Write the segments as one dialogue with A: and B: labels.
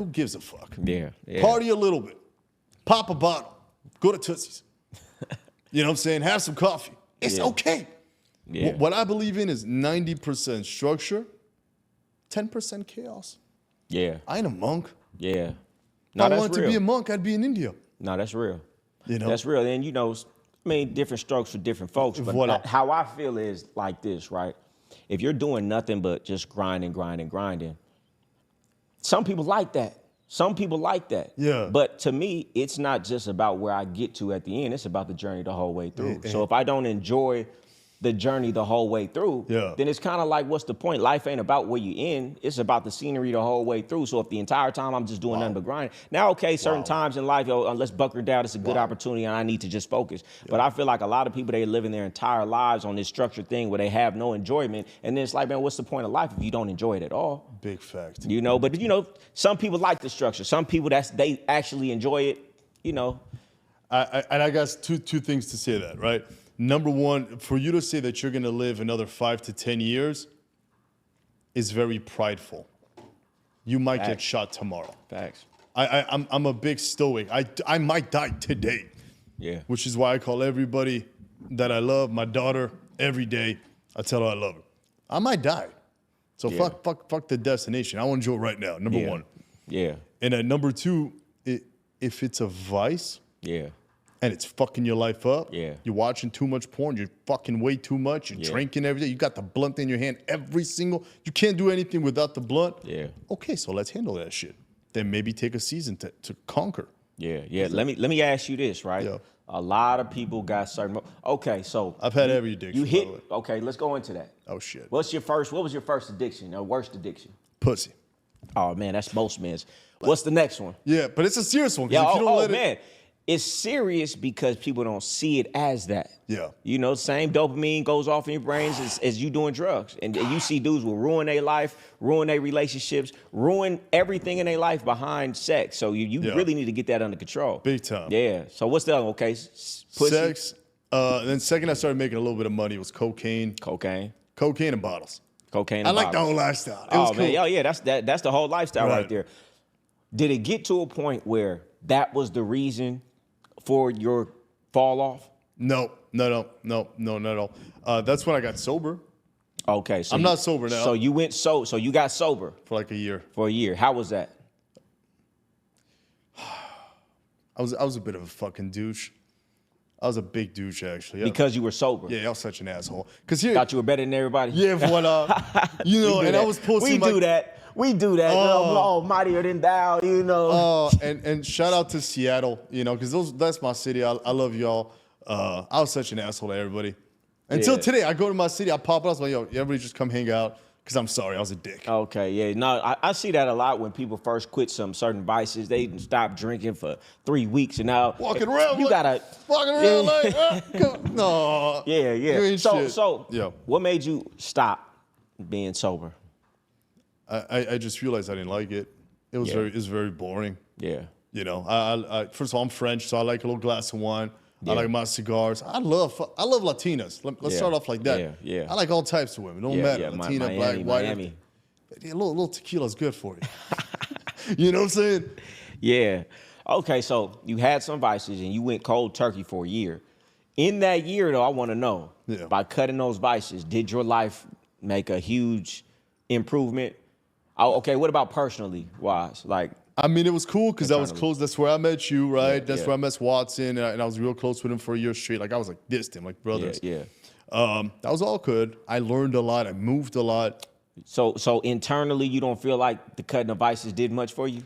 A: Who gives a fuck?
B: Yeah.
A: Party a little bit. Pop a bottle. Go to Tootsie's. You know what I'm saying? Have some coffee. It's okay.
B: Yeah.
A: What I believe in is 90% structure, 10% chaos.
B: Yeah.
A: I ain't a monk.
B: Yeah.
A: If I wanted to be a monk, I'd be in India.
B: No, that's real.
A: You know?
B: That's real. And, different strokes for different folks. But how I feel is like this, right? If you're doing nothing but just grinding, some people like that. Some people like that.
A: Yeah.
B: But to me, it's not just about where I get to at the end. It's about the journey the whole way through. So if I don't enjoy the journey the whole way through, then it's kind of like, what's the point? Life ain't about where you end. It's about the scenery the whole way through. So if the entire time I'm just doing nothing but grinding. Now, okay, certain times in life, let's buckle down. It's a good opportunity and I need to just focus. But I feel like a lot of people, they living their entire lives on this structured thing where they have no enjoyment. And then it's like, man, what's the point of life if you don't enjoy it at all?
A: Big fact.
B: But some people like the structure. Some people, they actually enjoy it,
A: I got two things to say that, right? Number one, for you to say that you're going to live another 5 to 10 years is very prideful. You might get shot tomorrow.
B: Facts.
A: I'm a big stoic. I might die today.
B: Yeah.
A: Which is why I call everybody that I love, my daughter, every day. I tell her I love her. I might die. So fuck the destination. I want to enjoy it right now, number one.
B: Yeah.
A: And at number two, if it's a vice, and it's fucking your life up.
B: Yeah.
A: You're watching too much porn. You're fucking way too much. You're drinking every day. You got the blunt in your hand you can't do anything without the blunt.
B: Yeah.
A: Okay, so let's handle that shit. Then maybe take a season to conquer.
B: Yeah. Let me ask you this, right?
A: Yeah.
B: A lot of people got certain. Okay, so
A: I've had every addiction.
B: You hit. Okay, let's go into that.
A: Oh shit.
B: What was your first addiction or worst addiction?
A: Pussy.
B: Oh man, that's most men's. What's the next one?
A: Yeah, but it's a serious one.
B: Yeah. Man. It's serious because people don't see it as that.
A: Yeah.
B: Same dopamine goes off in your brains as you doing drugs. And you see dudes will ruin their life, ruin their relationships, ruin everything in their life behind sex. So you really need to get that under control.
A: Big time.
B: Yeah. So what's the other one? Okay. Pussy.
A: Sex. Then second I started making a little bit of money was cocaine.
B: Cocaine
A: and bottles.
B: Cocaine and
A: I like
B: bottles.
A: the whole lifestyle. It was cool.
B: Man. Oh, yeah. That's the whole lifestyle right there. Did it get to a point where that was the reason for your fall off?
A: No, not at all. That's when I got sober.
B: Okay, so
A: I'm not sober now.
B: So you got sober
A: for like a year.
B: For a year. How was that?
A: I was a bit of a fucking douche. I was a big douche actually.
B: Because you were sober.
A: Yeah, I was such an asshole.
B: Thought you were better than everybody.
A: Yeah, voila. I was posting.
B: We do that. Oh, mightier than thou,
A: and shout out to Seattle, because that's my city. I love y'all. I was such an asshole to everybody. Until today, I go to my city, I pop up, I was like, yo, everybody just come hang out, because I'm sorry, I was a dick.
B: Okay, yeah. No, I see that a lot when people first quit some certain vices. They stop drinking for 3 weeks, and now
A: walking around
B: like,
A: no.
B: Yeah. So what made you stop being sober?
A: I just realized I didn't like it. It was very boring.
B: Yeah.
A: I first of all, I'm French, so I like a little glass of wine. I like my cigars. I love Latinas. Let's start off like that.
B: Yeah.
A: I like all types of women. Don't matter. Latina,
B: Miami,
A: black, white.
B: Miami.
A: A little tequila's good for you. You know what I'm saying?
B: Yeah. Okay, so you had some vices and you went cold turkey for a year. In that year, though, I want to know, by cutting those vices, did your life make a huge improvement? Okay, what about personally wise?
A: It was cool because I was close. That's where I met you, right? That's where I met Watson, and I was real close with him for a year straight. I was like distant, like brothers.
B: Yeah.
A: That was all good. I learned a lot. I moved a lot.
B: So internally, you don't feel like the cutting of vices did much for you?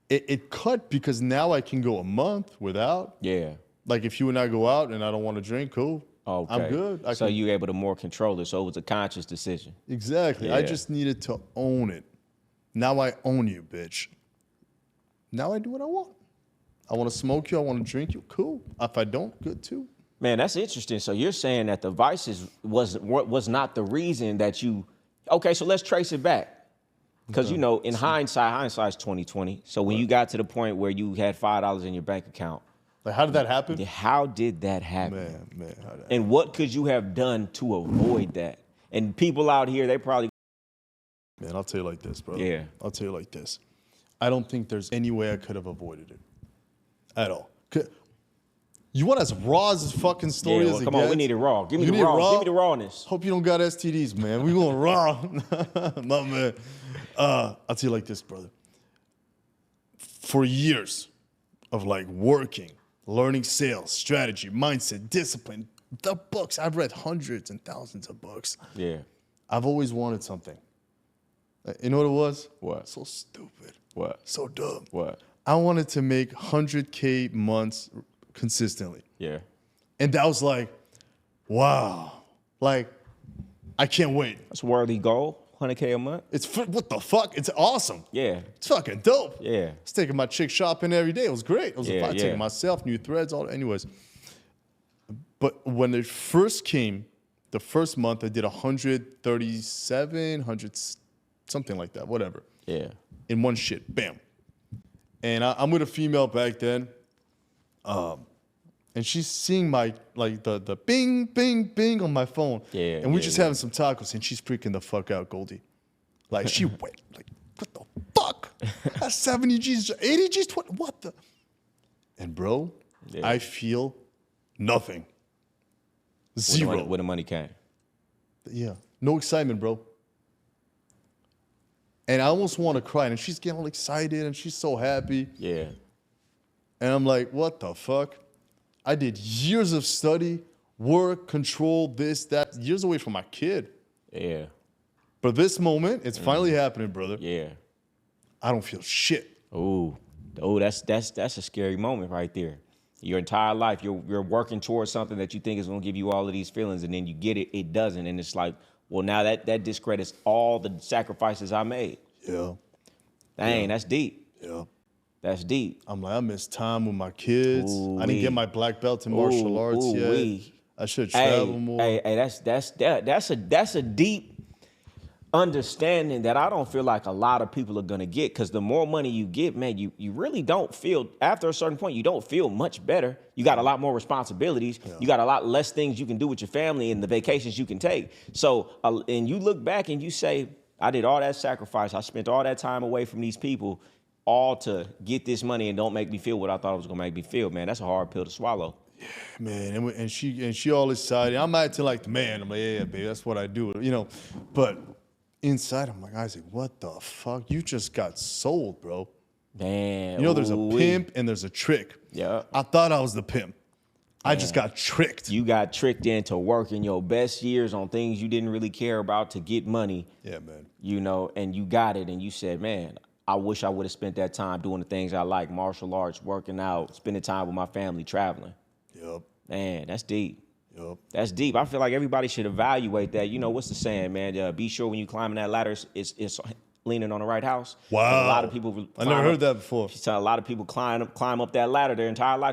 A: It cut because now I can go a month without.
B: Yeah.
A: Like if you and I go out and I don't want to drink, cool.
B: Okay.
A: I'm good.
B: So you able to more control it. So it was a conscious decision.
A: Exactly.
B: Yeah.
A: I just needed to own it. Now I own you, bitch. Now I do what I want. I want to smoke you. I want to drink you. Cool. If I don't, good too.
B: Man, that's interesting. So you're saying that the vices was not the reason that you. Okay, so let's trace it back. Because in hindsight's 2020. So when you got to the point where you had $5 in your bank account.
A: Like, how did that happen?
B: How did that happen?
A: Man.
B: And what could you have done to avoid that? And people out here, they probably.
A: Man, I'll tell you like this, bro.
B: Yeah.
A: I'll tell you like this. I don't think there's any way I could have avoided it at all. You want as raw as this fucking story
B: Yeah, well,
A: as it
B: come
A: gets?
B: on, we need it raw. Give me
A: You
B: the
A: need
B: raw. Give me the rawness.
A: Hope you don't got STDs, man. We going raw. My man. I'll tell you like this, brother. For years of like working, learning sales, strategy, mindset, discipline, the books. I've read hundreds and thousands of books.
B: Yeah.
A: I've always wanted something. You know what it was?
B: What?
A: So stupid.
B: What?
A: So dumb.
B: What?
A: I wanted to make 100K months consistently.
B: Yeah.
A: And that was like, wow. Like, I can't wait.
B: That's a worthy goal. 100K a month.
A: What the fuck? It's awesome.
B: Yeah.
A: It's fucking dope.
B: Yeah.
A: I was taking my chick shopping every day. It was great. It was
B: Yeah,
A: fun.
B: yeah.
A: Taking myself, new threads, all anyways. But when it first came, the first month I did 137, 100, something like that, whatever.
B: Yeah.
A: In one shit. Bam. And I'm with a female back then. And she's seeing my, like, the bing, bing, bing on my phone.
B: Yeah,
A: And we're
B: yeah,
A: just
B: yeah.
A: having some tacos, and she's freaking the fuck out, Goldie. Like, she went, like, what the fuck? That's 70 G's, 80 G's, 20, what the? And, bro,
B: Yeah.
A: I feel nothing. Zero.
B: When the money came.
A: Yeah. No excitement, bro. And I almost want to cry. And she's getting all excited, and she's so happy.
B: Yeah.
A: And I'm like, what the fuck? I did years of study, work, control, this, that, years away from my kid.
B: Yeah.
A: But this moment, it's finally happening, brother.
B: Yeah.
A: I don't feel shit.
B: Oh, that's a scary moment right there. Your entire life, you're working towards something that you think is gonna give you all of these feelings, and then you get it, it doesn't, and it's like, well, now that discredits all the sacrifices I made.
A: Yeah.
B: Dang, that's deep.
A: Yeah.
B: That's deep.
A: I'm like, I missed time with my kids. I
B: Ooh-wee.
A: didn't get my black belt in martial arts yet.
B: Ooh-wee.
A: I should travel more.
B: Hey, that's a deep understanding that I don't feel like a lot of people are gonna get, because the more money you get, man, you really don't feel, after a certain point, you don't feel much better. You got a lot more responsibilities. Yeah. You got a lot less things you can do with your family and the vacations you can take. So, and you look back and you say, I did all that sacrifice. I spent all that time away from these people, all to get this money, and don't make me feel what I thought it was gonna make me feel, man. That's a hard pill to swallow.
A: Yeah, man, and she all excited. I'm acting like the man. I'm like, yeah, baby, that's what I do, you know. But inside, I'm like, Isaac, what the fuck? You just got sold, bro.
B: Man,
A: you know, there's a pimp and there's a trick.
B: Yeah.
A: I thought I was the pimp. I just got tricked.
B: You got tricked into working your best years on things you didn't really care about to get money.
A: Yeah, man.
B: You know, and you got it, and you said, man, I wish I would have spent that time doing the things I like, martial arts, working out, spending time with my family, traveling.
A: Yep.
B: Man, that's deep.
A: Yep.
B: That's deep. I feel like everybody should evaluate that. You know, what's the saying, man? Be sure when you climbing that ladder, it's leaning on the right house.
A: Wow.
B: A lot of people.
A: I never heard that before.
B: A lot of people climb up that ladder their entire life.